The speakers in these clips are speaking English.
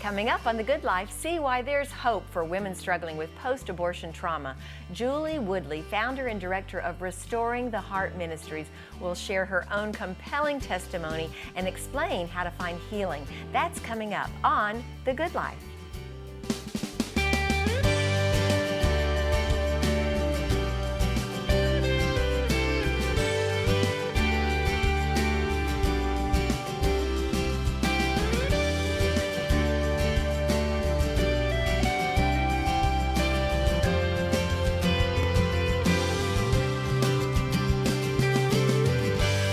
Coming up on The Good Life, see why there's hope for women struggling with post-abortion trauma. Julie Woodley, founder and director of Restoring the Heart Ministries, will share her own compelling testimony and explain how to find healing. That's coming up on The Good Life.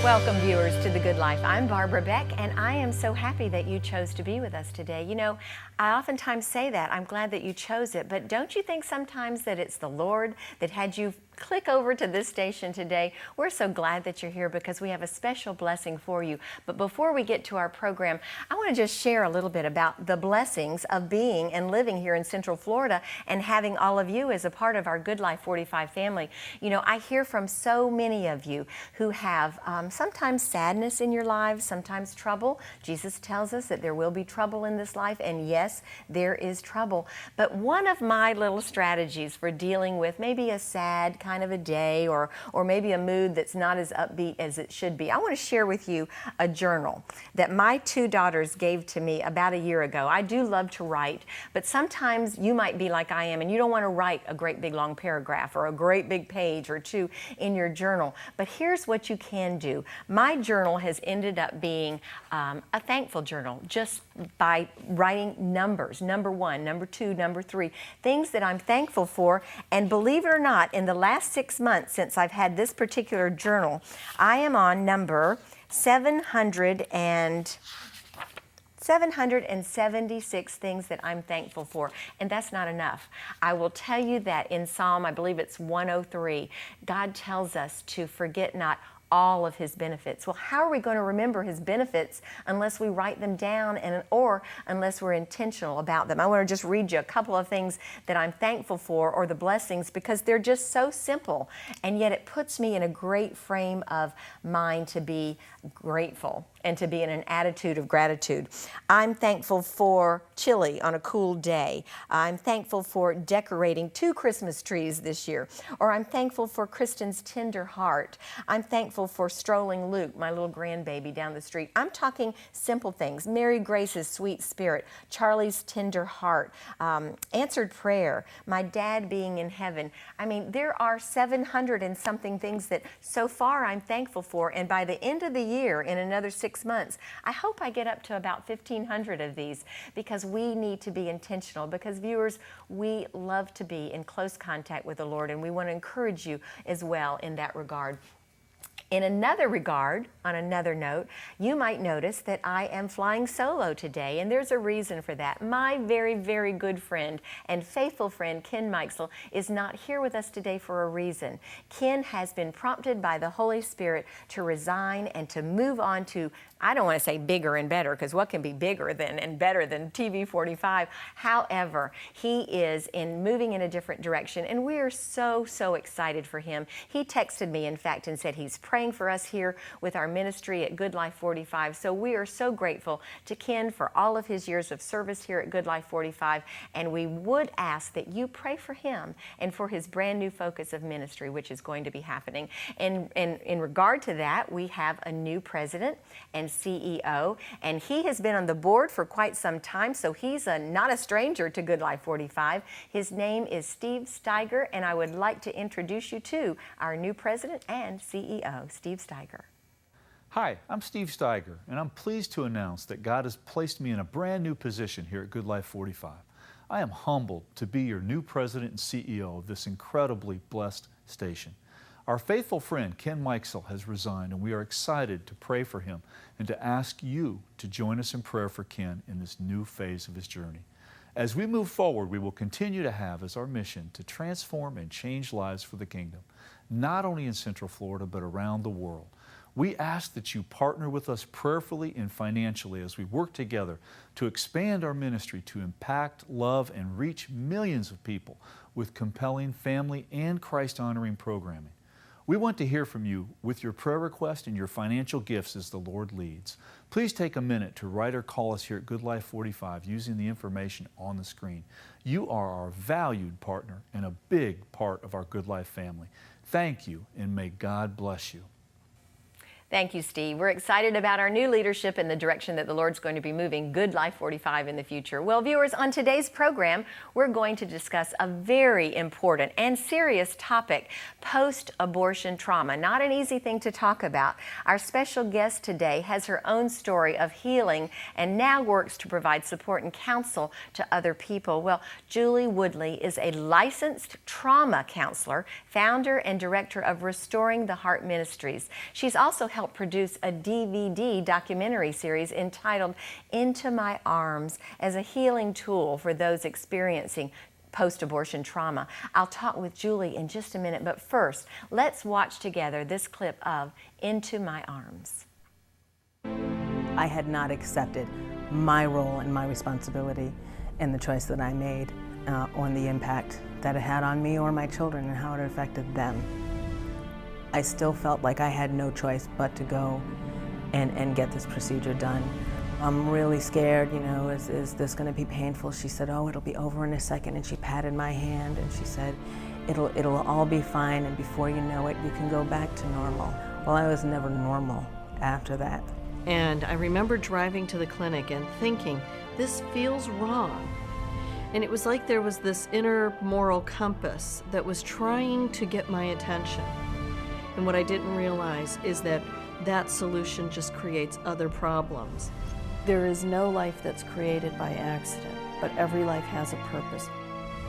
Welcome, viewers, to The Good Life. I'm Barbara Beck, and I am so happy that you chose to be with us today. You know, I oftentimes say that. I'm glad that you chose it, but don't you think sometimes that it's the Lord that had you click over to this station today? We're so glad that you're here because we have a special blessing for you. But before we get to our program, I want to just share a little bit about the blessings of being and living here in Central Florida and having all of you as a part of our Good Life 45 family. You know, I hear from so many of you who have sometimes sadness in your lives, sometimes trouble. Jesus tells us that there will be trouble in this life, and yes, there is trouble. But one of my little strategies for dealing with maybe a sad kind of a day or maybe a mood that's not as upbeat as it should be, I want to share with you a journal that my two daughters gave to me about a year ago. I do love to write, but sometimes you might be like I am and you don't want to write a great big long paragraph or a great big page or two in your journal. But here's what you can do. My journal has ended up being a thankful journal just by writing numbers, number 1, number 2, number 3, things that I'm thankful for. And believe it or not, in the last 6 months since I've had this particular journal, I am on number 776 things that I'm thankful for, and that's not enough. I will tell you that in Psalm, I believe it's 103, God tells us to forget not all of His benefits. Well, how are we going to remember His benefits unless we write them down or unless we're intentional about them? I want to just read you a couple of things that I'm thankful for, or the blessings, because they're just so simple, and yet it puts me in a great frame of mind to be grateful and to be in an attitude of gratitude. I'm thankful for chili on a cool day. I'm thankful for decorating 2 Christmas trees this year. Or I'm thankful for Kristen's tender heart. I'm thankful for strolling Luke, my little grandbaby, down the street. I'm talking simple things. Mary Grace's sweet spirit, Charlie's tender heart, answered prayer, my dad being in heaven. I mean, there are 700 and something things that so far I'm thankful for, and by the end of the year, in another 6 months, I hope I get up to about 1,500 of these, because we need to be intentional, because viewers, we love to be in close contact with the Lord, and we want to encourage you as well in that regard. In another regard, on another note, you might notice that I am flying solo today, and there's a reason for that. My very, very good friend and faithful friend, Ken Meixel, is not here with us today for a reason. Ken has been prompted by the Holy Spirit to resign and to move on to, I don't want to say bigger and better, because what can be bigger than and better than TV 45? However, he is moving in a different direction, and we are so, so excited for him. He texted me, in fact, and said he's praying for us here with our ministry at Good Life 45. So we are so grateful to Ken for all of his years of service here at Good Life 45, and we would ask that you pray for him and for his brand new focus of ministry, which is going to be happening. And in regard to that, we have a new president and CEO, and he has been on the board for quite some time, so he's not a stranger to Good Life 45. His name is Steve Steiger, and I would like to introduce you to our new president and CEO, Steve Steiger. Hi, I'm Steve Steiger, and I'm pleased to announce that God has placed me in a brand new position here at Good Life 45. I am humbled to be your new president and CEO of this incredibly blessed station. Our faithful friend Ken Meixel has resigned, and we are excited to pray for him and to ask you to join us in prayer for Ken in this new phase of his journey. As we move forward, we will continue to have as our mission to transform and change lives for the kingdom, not only in Central Florida, but around the world. We ask that you partner with us prayerfully and financially as we work together to expand our ministry to impact, love, and reach millions of people with compelling family and Christ-honoring programming. We want to hear from you with your prayer request and your financial gifts as the Lord leads. Please take a minute to write or call us here at Good Life 45 using the information on the screen. You are our valued partner and a big part of our Good Life family. Thank you, and may God bless you. Thank you, Steve. We're excited about our new leadership and the direction that the Lord's going to be moving Good Life 45 in the future. Well, viewers, on today's program, we're going to discuss a very important and serious topic, post-abortion trauma. Not an easy thing to talk about. Our special guest today has her own story of healing and now works to provide support and counsel to other people. Well, Julie Woodley is a licensed trauma counselor, founder and director of Restoring the Heart Ministries. She's also helped produce a DVD documentary series entitled Into My Arms as a healing tool for those experiencing post-abortion trauma. I'll talk with Julie in just a minute, but first, let's watch together this clip of Into My Arms. I had not accepted my role and my responsibility in the choice that I made on the impact that it had on me or my children and how it affected them. I still felt like I had no choice but to go and get this procedure done. I'm really scared, you know, is this gonna be painful? She said, oh, it'll be over in a second, and she patted my hand and she said, it'll all be fine, and before you know it, you can go back to normal. Well, I was never normal after that. And I remember driving to the clinic and thinking, this feels wrong. And it was like there was this inner moral compass that was trying to get my attention. And what I didn't realize is that that solution just creates other problems. There is no life that's created by accident, but every life has a purpose.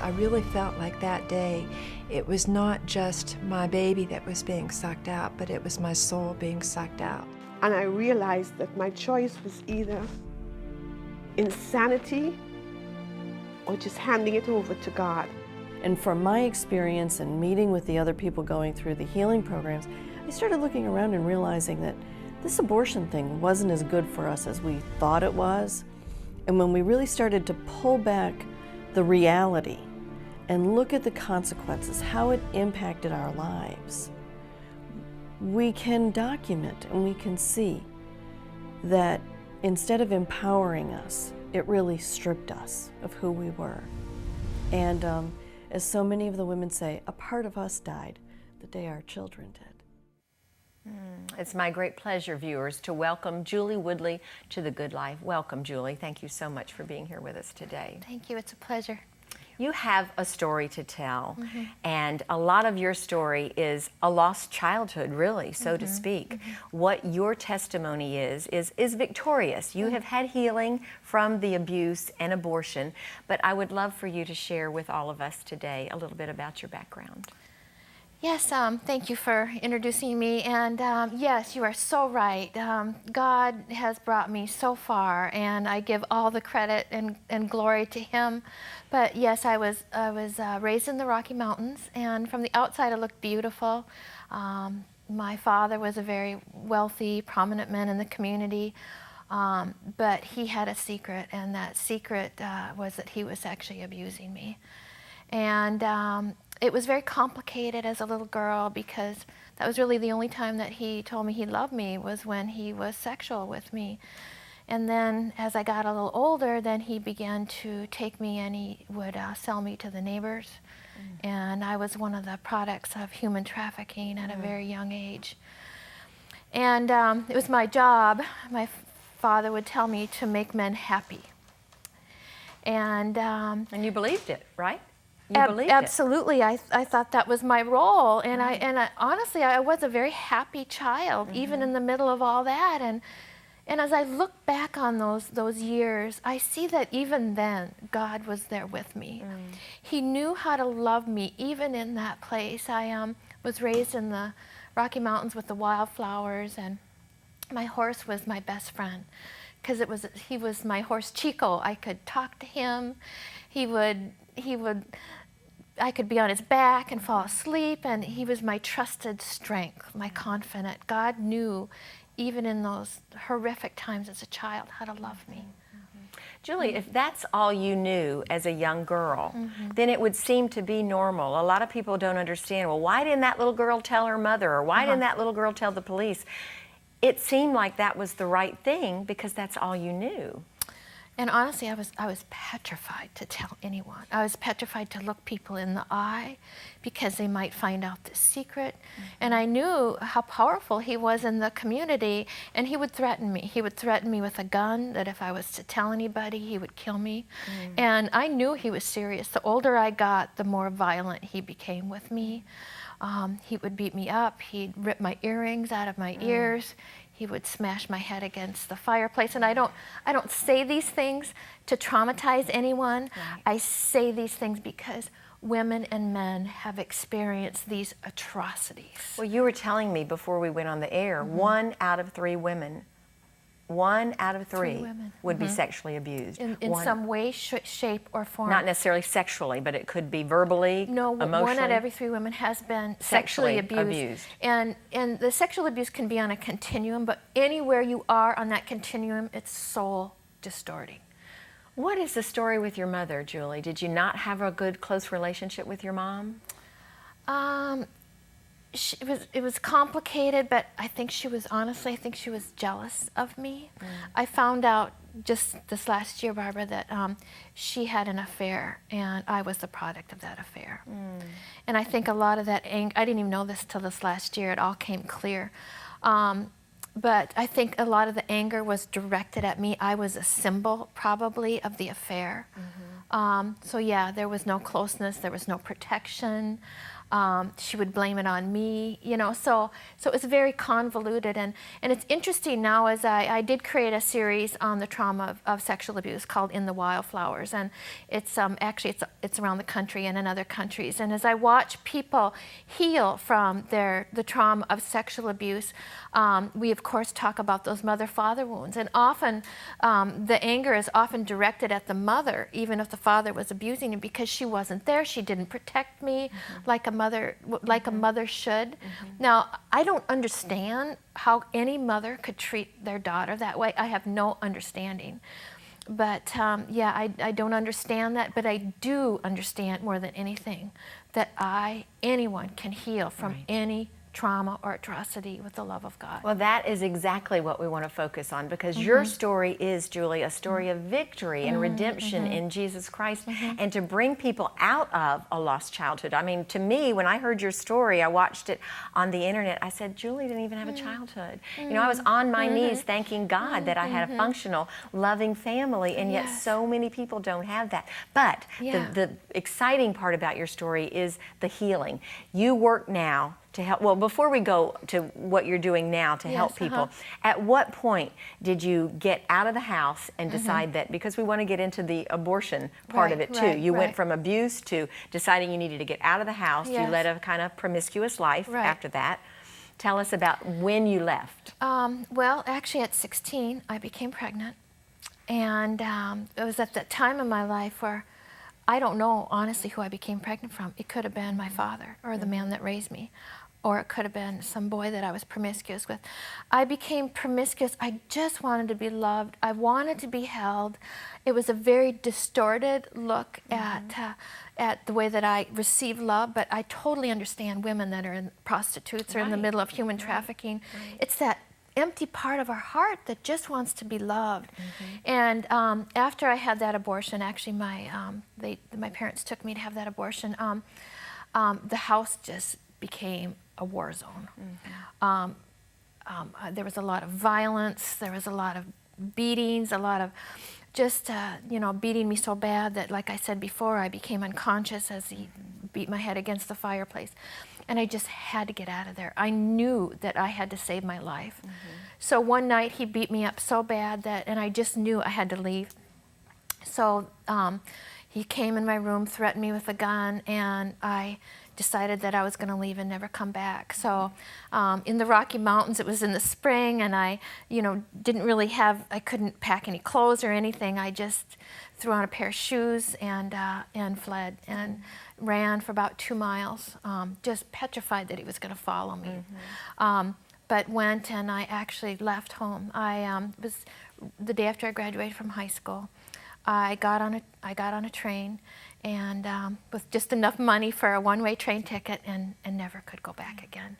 I really felt like that day, it was not just my baby that was being sucked out, but it was my soul being sucked out. And I realized that my choice was either insanity or just handing it over to God. And from my experience and meeting with the other people going through the healing programs, I started looking around and realizing that this abortion thing wasn't as good for us as we thought it was. And when we really started to pull back the reality and look at the consequences, how it impacted our lives, we can document and we can see that instead of empowering us, it really stripped us of who we were. And as so many of the women say, a part of us died the day our children did. It's my great pleasure, viewers, to welcome Julie Woodley to the Good Life. Welcome, Julie. Thank you so much for being here with us today. Thank you. It's a pleasure. You have a story to tell, and a lot of your story is a lost childhood, really, so to speak. What your testimony is victorious. You have had healing from the abuse and abortion, but I would love for you to share with all of us today a little bit about your background. Yes, thank you for introducing me. And yes, you are so right. God has brought me so far, and I give all the credit and glory to Him. But yes, I was raised in the Rocky Mountains, and from the outside it looked beautiful. My father was a very wealthy, prominent man in the community, but he had a secret, and that secret was that he was actually abusing me. And it was very complicated as a little girl, because that was really the only time that he told me he loved me was when he was sexual with me. And then as I got a little older, then he began to take me and he would sell me to the neighbors. And I was one of the products of human trafficking at a very young age. And it was my job, my father would tell me, to make men happy. And you believed it, right? You believed it. Absolutely. I thought that was my role, and I honestly, I was a very happy child, even in the middle of all that. And as I look back on those years, I see that even then, God was there with me. He knew how to love me, even in that place. I was raised in the Rocky Mountains with the wildflowers, and my horse was my best friend, because he was my horse Chico. I could talk to him. I could be on his back and fall asleep, and he was my trusted strength, my confidant. God knew, even in those horrific times as a child, how to love me. Julie, if that's all you knew as a young girl, then it would seem to be normal. A lot of people don't understand, well, why didn't that little girl tell her mother, or why didn't that little girl tell the police? It seemed like that was the right thing because that's all you knew. And honestly, I was petrified to tell anyone. I was petrified to look people in the eye because they might find out the secret. And I knew how powerful he was in the community, and he would threaten me. He would threaten me with a gun, that if I was to tell anybody, he would kill me. And I knew he was serious. The older I got, the more violent he became with me. He would beat me up. He'd rip my earrings out of my ears. He would smash my head against the fireplace. And I don't say these things to traumatize anyone. Right. I say these things because women and men have experienced these atrocities. Well, you were telling me before we went on the air, 1 out of 3 women, 1 out of 3 women. would be sexually abused. In some way, shape, or form. Not necessarily sexually, but it could be verbally, No, emotionally. 1 out of every 3 women has been sexually abused. And the sexual abuse can be on a continuum, but anywhere you are on that continuum, it's soul distorting. What is the story with your mother, Julie? Did you not have a good, close relationship with your mom? It was complicated, but I think she was jealous of me. I found out just this last year, Barbara, that she had an affair, and I was the product of that affair. And I think a lot of that anger, I didn't even know this till this last year, it all came clear. But I think a lot of the anger was directed at me. I was a symbol, probably, of the affair. So yeah, there was no closeness, there was no protection. She would blame it on me, you know, so it was very convoluted. And it's interesting now, as I did create a series on the trauma of sexual abuse called In the Wildflowers, and it's actually it's around the country and in other countries. And as I watch people heal from the trauma of sexual abuse, we of course talk about those mother-father wounds, and often the anger is often directed at the mother, even if the father was abusing me, because she wasn't there, she didn't protect me like a mother should. Now, I don't understand how any mother could treat their daughter that way. I have no understanding. But yeah, I don't understand that, but I do understand more than anything that anyone can heal from any trauma or atrocity with the love of God. Well, that is exactly what we want to focus on, because your story is, Julie, a story of victory and redemption in Jesus Christ, and to bring people out of a lost childhood. I mean, to me, when I heard your story, I watched it on the internet, I said, Julie didn't even have a childhood. You know, I was on my knees thanking God that I had a functional, loving family, and yet so many people don't have that. But the exciting part about your story is the healing. You work now to help. Well, before we go to what you're doing now to help people, at what point did you get out of the house and decide that, because we want to get into the abortion part of it too. You went from abuse to deciding you needed to get out of the house. You led a kind of promiscuous life after that. Tell us about when you left. Well, actually at 16, I became pregnant. And it was at that time in my life where I don't know, honestly, who I became pregnant from. It could have been my father or the man that raised me, or it could have been some boy that I was promiscuous with. I became promiscuous. I just wanted to be loved. I wanted to be held. It was a very distorted look at the way that I receive love, but I totally understand women that are in prostitutes or in the middle of human trafficking. It's that empty part of our heart that just wants to be loved. And after I had that abortion, actually my parents took me to have that abortion, the house just became a war zone. There was a lot of violence, there was a lot of beatings, a lot of just, you know, beating me so bad that, like I said before, I became unconscious as he beat my head against the fireplace. And I just had to get out of there. I knew that I had to save my life. So one night he beat me up so bad and I just knew I had to leave. So he came in my room, threatened me with a gun, and I decided that I was going to leave and never come back. So in the Rocky Mountains, it was in the spring, and I, you know, I couldn't pack any clothes or anything. I just threw on a pair of shoes and fled and ran for about 2 miles, just petrified that he was going to follow me. But went, and I actually left home. I was the day after I graduated from high school. I got on a train, and with just enough money for a one-way train ticket, and never could go back again.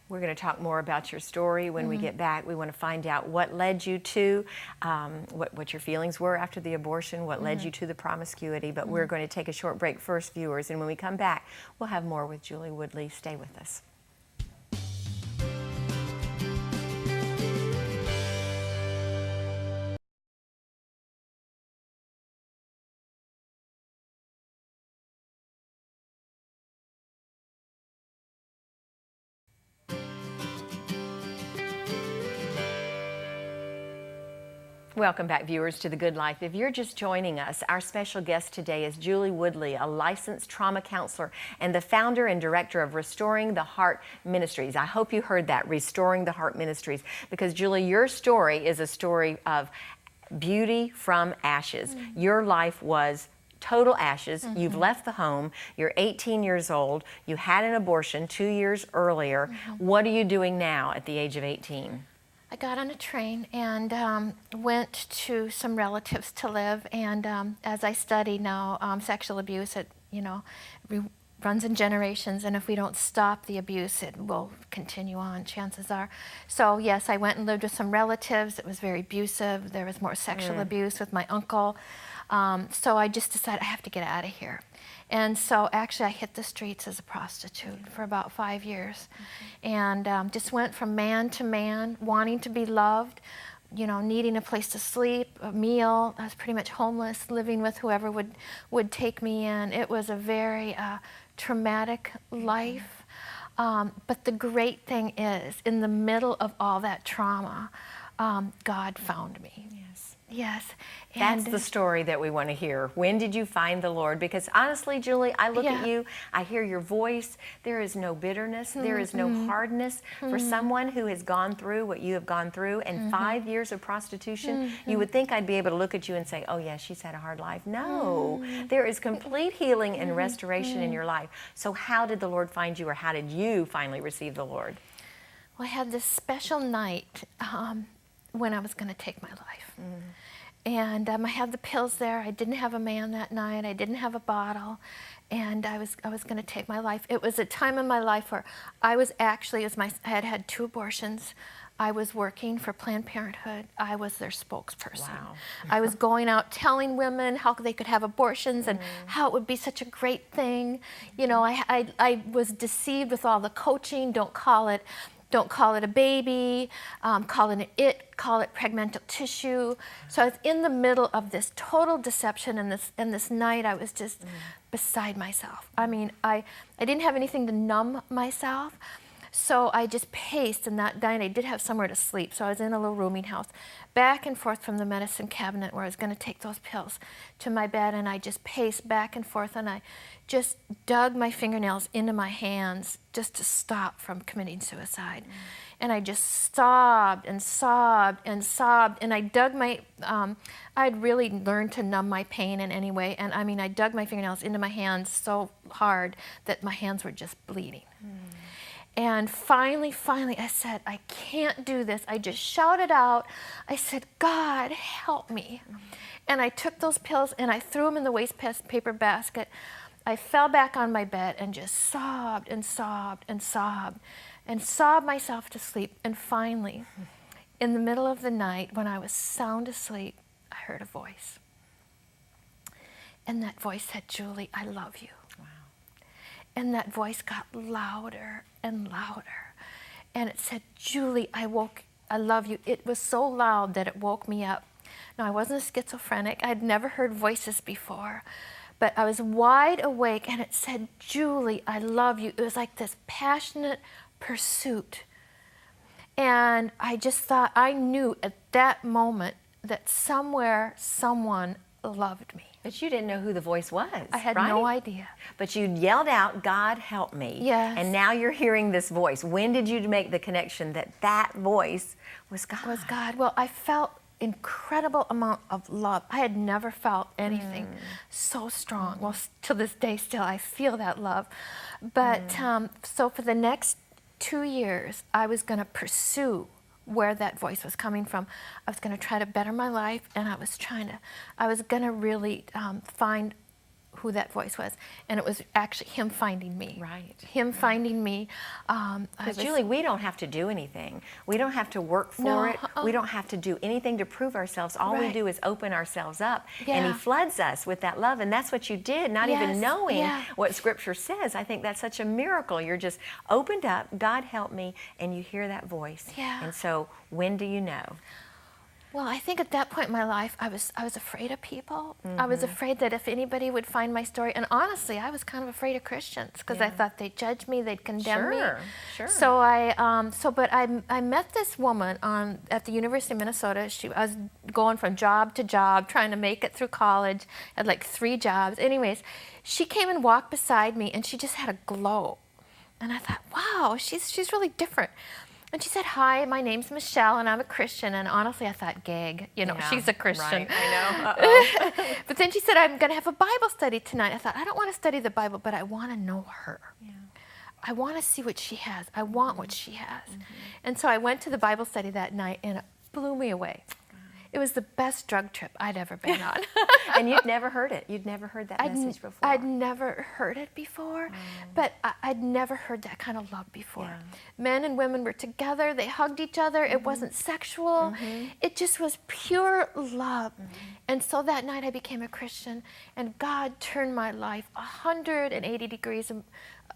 We're going to talk more about your story when we get back. We want to find out what led you to, what your feelings were after the abortion, what led you to the promiscuity. But we're going to take a short break first, viewers, and when we come back, we'll have more with Julie Woodley. Stay with us. Welcome back, viewers, to The Good Life. If you're just joining us, our special guest today is Julie Woodley, a licensed trauma counselor and the founder and director of Restoring the Heart Ministries. I hope you heard that, Restoring the Heart Ministries, because Julie, your story is a story of beauty from ashes. Your life was total ashes. You've left the home. You're 18 years old. You had an abortion 2 years earlier. What are you doing now at the age of 18? I got on a train and went to some relatives to live, and as I study now, sexual abuse, it runs in generations, and if we don't stop the abuse, it will continue on, chances are. So yes, I went and lived with some relatives. It was very abusive. There was more sexual abuse with my uncle. So I just decided I have to get out of here. And so actually I hit the streets as a prostitute for about 5 years. And just went from man to man, wanting to be loved, needing a place to sleep, a meal. I was pretty much homeless, living with whoever would take me in. It was a very traumatic life. But the great thing is, in the middle of all that trauma, God found me. Yes. Yes. That's the story that we want to hear. When did you find the Lord? Because honestly, Julie, I look at you, I hear your voice. There is no bitterness. There is no hardness. For someone who has gone through what you have gone through and 5 years of prostitution, you would think I'd be able to look at you and say, oh yeah, she's had a hard life. No, there is complete healing and restoration in your life. So how did the Lord find you, or how did you finally receive the Lord? Well, I had this special night when I was going to take my life. And I had the pills there. I didn't have a man that night. I didn't have a bottle. And I was going to take my life. It was a time in my life where I was actually, I had had 2 abortions. I was working for Planned Parenthood. I was their spokesperson. Wow. I was going out telling women how they could have abortions and how it would be such a great thing. I was deceived with all the coaching. Don't call it a baby, call it pregmental tissue. So I was in the middle of this total deception, and this night I was just beside myself. I mean, I didn't have anything to numb myself, so I just paced, and that night I did have somewhere to sleep, so I was in a little rooming house, back and forth from the medicine cabinet where I was going to take those pills to my bed, and I just paced back and forth, and I just dug my fingernails into my hands just to stop from committing suicide. And I just sobbed and sobbed and sobbed, and I dug my, I'd really learned to numb my pain in any way, and I mean, I dug my fingernails into my hands so hard that my hands were just bleeding. And finally, I said, I can't do this. I just shouted out. I said, God, help me. And I took those pills and I threw them in the waste paper basket. I fell back on my bed and just sobbed and sobbed and sobbed and sobbed myself to sleep. And finally, in the middle of the night, when I was sound asleep, I heard a voice. And that voice said, Julie, I love you. And that voice got louder and louder. And it said, Julie, I love you. It was so loud that it woke me up. Now, I wasn't a schizophrenic. I'd never heard voices before. But I was wide awake, and it said, Julie, I love you. It was like this passionate pursuit. And I just thought, I knew at that moment that somewhere, someone loved me. But you didn't know who the voice was. I had right? no idea. But you yelled out, God help me. Yes. And now you're hearing this voice. When did you make the connection that that voice was God? Was God. Well, I felt incredible amount of love. I had never felt anything so strong. Well, to this day still, I feel that love. But so for the next 2 years, I was going to pursue where that voice was coming from. I was going to try to better my life, and I was going to really find who that voice was, and it was actually him finding me. Right. Him finding me. Because Julie, we don't have to do anything. We don't have to work for it. We don't have to do anything to prove ourselves. All we Right. do is open ourselves up, and Yeah. He floods us with that love, and that's what you did, not Yes, even knowing yeah. what Scripture says. I think that's such a miracle. You're just opened up, God help me, and you hear that voice. Yeah. And so, when do you know? Well, I think at that point in my life, I was afraid of people. I was afraid that if anybody would find my story, and honestly, I was kind of afraid of Christians because I thought they'd judge me, they'd condemn me. Sure. So but I met this woman at the University of Minnesota. I was going from job to job, trying to make it through college. Had like 3 jobs. Anyways, she came and walked beside me, and she just had a glow, and I thought, wow, she's really different. And she said, hi, my name's Michelle, and I'm a Christian. And honestly, I thought, gag, Yeah, she's a Christian. Right, I know. Uh-oh. But then she said, I'm going to have a Bible study tonight. I thought, I don't want to study the Bible, but I want to know her. Yeah. I want to see what she has. I want what she has. And so I went to the Bible study that night, and it blew me away. It was the best drug trip I'd ever been on. And you'd never heard it. You'd never heard that message before. I'd never heard it before, but I'd never heard that kind of love before. Yeah. Men and women were together. They hugged each other. It wasn't sexual. It just was pure love. And so that night I became a Christian, and God turned my life 180 degrees.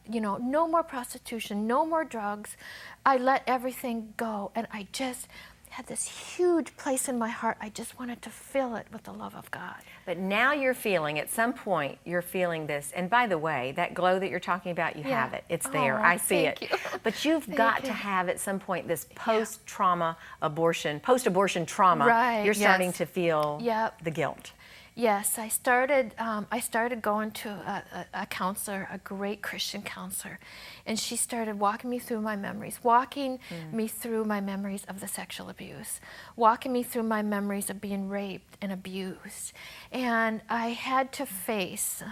No more prostitution, no more drugs. I let everything go, and I just had this huge place in my heart. I just wanted to fill it with the love of God. But now you're feeling, at some point, you're feeling this. And by the way, that glow that you're talking about, you have it. It's there. I see it. thank you. But you've got to have at some point this post-trauma abortion, post-abortion trauma. Right, You're starting yes. to feel Yep. the guilt. Yes, I started going to a counselor, a great Christian counselor, and she started walking me through my memories, me through my memories of the sexual abuse, walking me through my memories of being raped and abused. And I had to face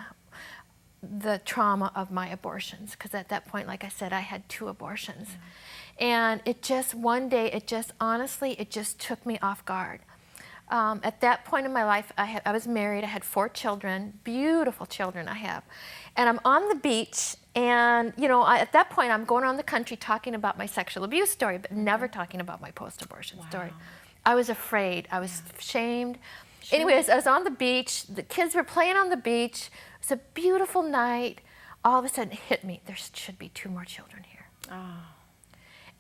the trauma of my abortions, because at that point, like I said, I had 2 abortions. And one day, it just took me off guard. At that point in my life, I was married. I had 4 children, beautiful children I have. And I'm on the beach, and at that point, I'm going around the country talking about my sexual abuse story, but never talking about my post-abortion story. I was afraid. I was shamed. Anyways, I was on the beach. The kids were playing on the beach. It was a beautiful night. All of a sudden, it hit me. There should be 2 more children here.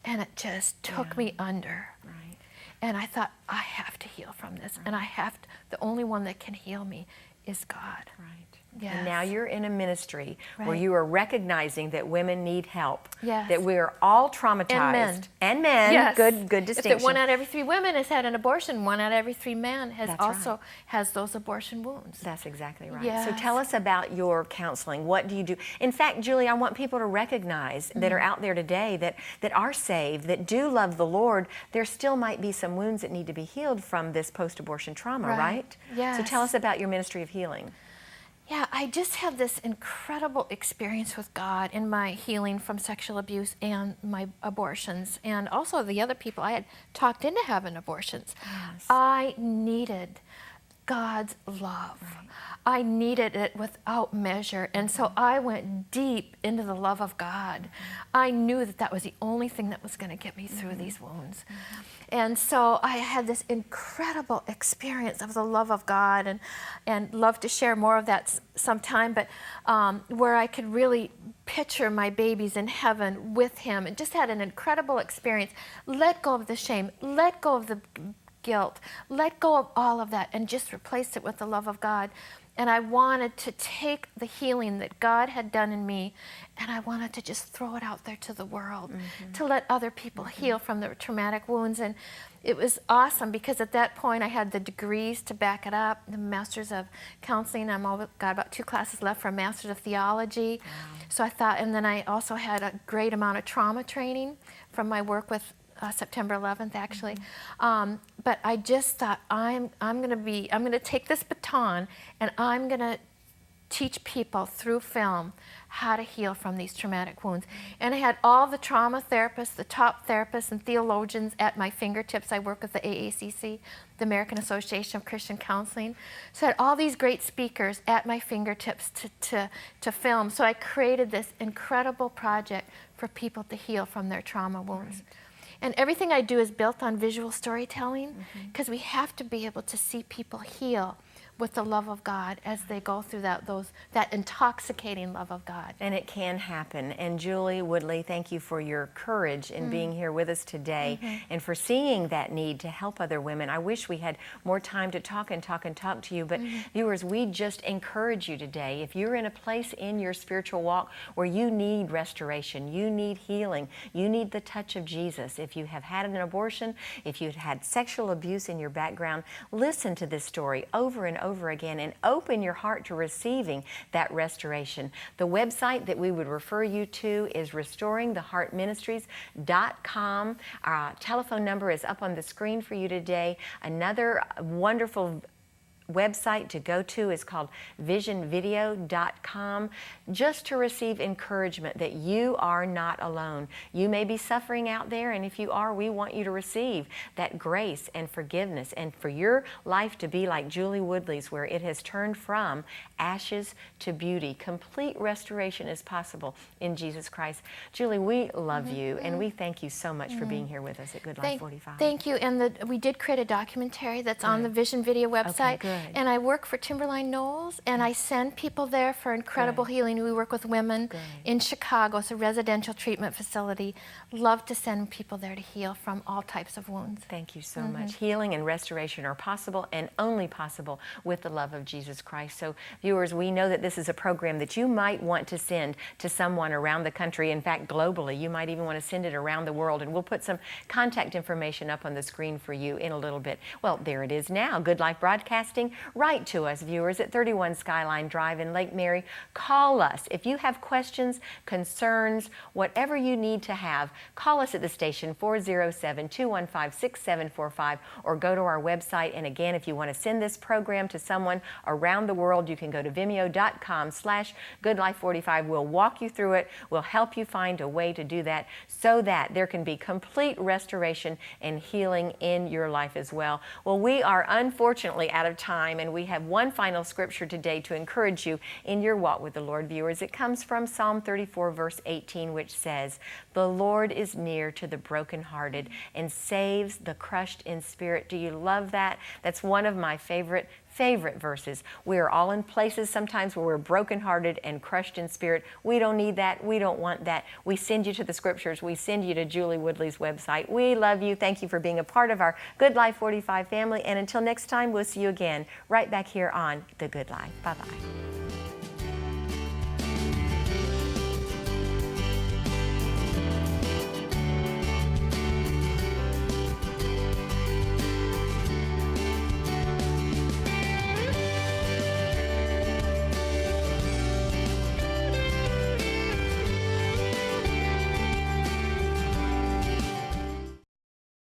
And it just took me under. Right. And I thought, I have to heal from this. And the only one that can heal me is God. Right. Yes. And now you're in a ministry where Right. you are recognizing that women need help. Yes. That we're all traumatized. And men. And men. Yes. Good distinction. If 1 out of every 3 women has had an abortion, 1 out of every 3 men That's right. has those abortion wounds. That's exactly right. So Yes. tell us about your counseling. What do you do? In fact, Julie, I want people to recognize that are out there today that are saved, that do love the Lord. There still might be some wounds that need to be healed from this post-abortion trauma, right? Yes. So tell us about your ministry of healing. Yeah, I just had this incredible experience with God in my healing from sexual abuse and my abortions, and also the other people I had talked into having abortions. Yes. I needed God's love. Right. I needed it without measure, and so I went deep into the love of God. I knew that was the only thing that was going to get me through these wounds. And so I had this incredible experience of the love of God, and love to share more of that sometime, but where I could really picture my babies in heaven with Him, and just had an incredible experience. Let go of the shame, let go of the guilt, let go of all of that, and just replace it with the love of God. And I wanted to take the healing that God had done in me, and I wanted to just throw it out there to the world, to let other people heal from their traumatic wounds. And it was awesome, because at that point I had the degrees to back it up, the Masters of Counseling. Got about 2 classes left for a Masters of Theology. So I thought, and then I also had a great amount of trauma training from my work with September 11th, actually. But I just thought, I'm going to take this baton, and I'm going to teach people through film how to heal from these traumatic wounds. And I had all the trauma therapists, the top therapists and theologians at my fingertips. I work with the AACC, the American Association of Christian Counseling. So I had all these great speakers at my fingertips to film. So I created this incredible project for people to heal from their trauma wounds. Right. And everything I do is built on visual storytelling, because we have to be able to see people heal with the love of God as they go through that intoxicating love of God. And it can happen. And Julie Woodley, thank you for your courage in being here with us today and for seeing that need to help other women. I wish we had more time to talk to you, but viewers, we just encourage you today. If you're in a place in your spiritual walk where you need restoration, you need healing, you need the touch of Jesus, if you have had an abortion, if you've had sexual abuse in your background, listen to this story over and over again and open your heart to receiving that restoration. The website that we would refer you to is restoringtheheartministries.com. Our telephone number is up on the screen for you today. Another wonderful website to go to is called visionvideo.com, just to receive encouragement that you are not alone. You may be suffering out there, and if you are, we want you to receive that grace and forgiveness, and for your life to be like Julie Woodley's, where it has turned from ashes to beauty. Complete restoration is possible in Jesus Christ. Julie, we love you, and we thank you so much for being here with us at Good Life 45. Thank you, and we did create a documentary that's on the Vision Video website. Okay, good. And I work for Timberline Knolls, and I send people there for incredible healing. We work with women in Chicago. It's a residential treatment facility. Love to send people there to heal from all types of wounds. Thank you so much. Healing and restoration are possible, and only possible with the love of Jesus Christ. So viewers, we know that this is a program that you might want to send to someone around the country. In fact, globally, you might even want to send it around the world, and we'll put some contact information up on the screen for you in a little bit. Well, there it is now. Good Life Broadcasting. Write to us, viewers, at 31 Skyline Drive in Lake Mary. Call us if you have questions, concerns, whatever you need to have. Call us at the station, 407-215-6745, or go to our website. And again, if you want to send this program to someone around the world, you can go to vimeo.com/goodlife45. We'll walk you through it. We'll help you find a way to do that so that there can be complete restoration and healing in your life as well. Well, we are unfortunately out of time, and we have one final scripture today to encourage you in your walk with the Lord, viewers. It comes from Psalm 34, verse 18, which says, "The Lord is near to the brokenhearted and saves the crushed in spirit." Do you love that? That's one of my favorite verses. We are all in places sometimes where we're brokenhearted and crushed in spirit. We don't need that. We don't want that. We send you to the scriptures. We send you to Julie Woodley's website. We love you. Thank you for being a part of our Good Life 45 family. And until next time, we'll see you again right back here on The Good Life. Bye-bye.